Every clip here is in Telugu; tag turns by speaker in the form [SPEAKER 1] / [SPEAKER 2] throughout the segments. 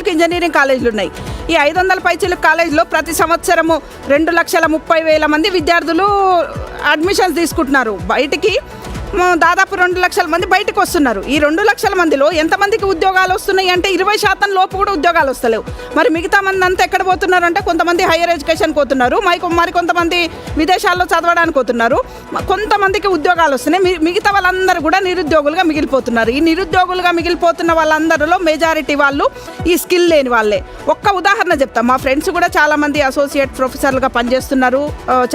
[SPEAKER 1] పైచిలకు ఇంజనీరింగ్ కాలేజీలు ఉన్నాయి. ఈ 500 పైచిలకు కాలేజీలో ప్రతి సంవత్సరము 2,30,000 మంది విద్యార్థులు అడ్మిషన్స్ తీసుకుంటున్నారు. బయటికి దాదాపు 2 లక్షల మంది బయటకు వస్తున్నారు. ఈ 2 లక్షల మందిలో ఎంతమందికి ఉద్యోగాలు వస్తున్నాయి అంటే 20% లోపు కూడా ఉద్యోగాలు వస్తలేవు. మరి మిగతా మంది అంతా ఎక్కడ పోతున్నారు అంటే కొంతమంది హైయర్ ఎడ్యుకేషన్కి పోతున్నారు, మరి కొంతమంది విదేశాల్లో చదవడానికి పోతున్నారు, కొంతమందికి ఉద్యోగాలు వస్తున్నాయి. మిగతా వాళ్ళందరూ కూడా నిరుద్యోగులుగా మిగిలిపోతున్నారు. ఈ నిరుద్యోగులుగా మిగిలిపోతున్న వాళ్ళందరిలో మెజారిటీ వాళ్ళు ఈ స్కిల్ లేని వాళ్ళే. ఒక్క ఉదాహరణ చెప్తాం. మా ఫ్రెండ్స్ కూడా చాలామంది అసోసియేట్ ప్రొఫెసర్లుగా పనిచేస్తున్నారు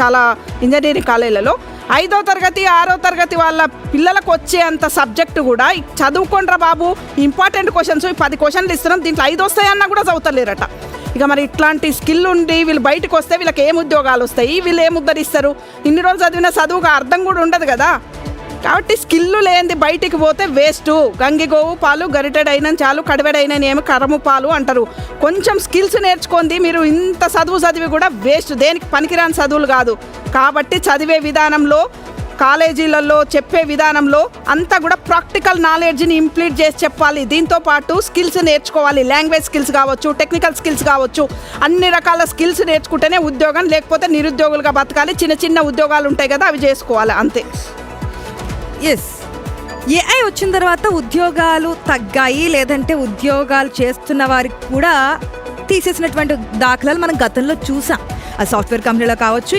[SPEAKER 1] చాలా ఇంజనీరింగ్ కాలేజీలలో. 5వ తరగతి 6వ తరగతి వాళ్ళ పిల్లలకు వచ్చే అంత సబ్జెక్టు కూడా చదువుకోండ్రా బాబు, ఇంపార్టెంట్ క్వశ్చన్స్ 10 క్వశ్చన్లు ఇస్తున్నాం, దీంట్లో 5 వస్తాయన్నా కూడా చదువుతలేరట. ఇక మరి ఇట్లాంటి స్కిల్ ఉండి వీళ్ళు బయటకు వస్తే వీళ్ళకి ఏం ఉద్యోగాలు వస్తాయి, వీళ్ళు ఏం ఉద్ధరిస్తారు? ఇన్ని రోజులు చదివిన చదువుగా అర్థం కూడా ఉండదు కదా. కాబట్టి స్కిల్ లేనిది బయటికి పోతే వేస్ట్. గంగిగోవు పాలు గరిటెడైన చాలు, కడివెడైన ఏమి కరము పాలు అంటారు. కొంచెం స్కిల్స్ నేర్చుకుంది మీరు ఇంత చదివి కూడా వేస్ట్, దేనికి పనికిరాని చదువులు కాదు. కాబట్టి చదివే విధానంలో, కాలేజీలలో చెప్పే విధానంలో అంతా కూడా ప్రాక్టికల్ నాలెడ్జ్ని ఇంప్లీట్ చేసి చెప్పాలి. దీంతోపాటు స్కిల్స్ నేర్చుకోవాలి. లాంగ్వేజ్ స్కిల్స్ కావచ్చు, టెక్నికల్ స్కిల్స్ కావచ్చు, అన్ని రకాల స్కిల్స్ నేర్చుకుంటేనే ఉద్యోగం, లేకపోతే నిరుద్యోగులుగా బతకాలి. చిన్న చిన్న ఉద్యోగాలు ఉంటాయి కదా, అవి చేసుకోవాలి అంతే.
[SPEAKER 2] ఎస్, ఏఐ వచ్చిన తర్వాత ఉద్యోగాలు తగ్గాయి, లేదంటే ఉద్యోగాలు చేస్తున్న వారికి కూడా తీసేసినటువంటి దాఖలాలు మనం గతంలో చూసాం. ఆ సాఫ్ట్వేర్ కంపెనీలో కావచ్చు,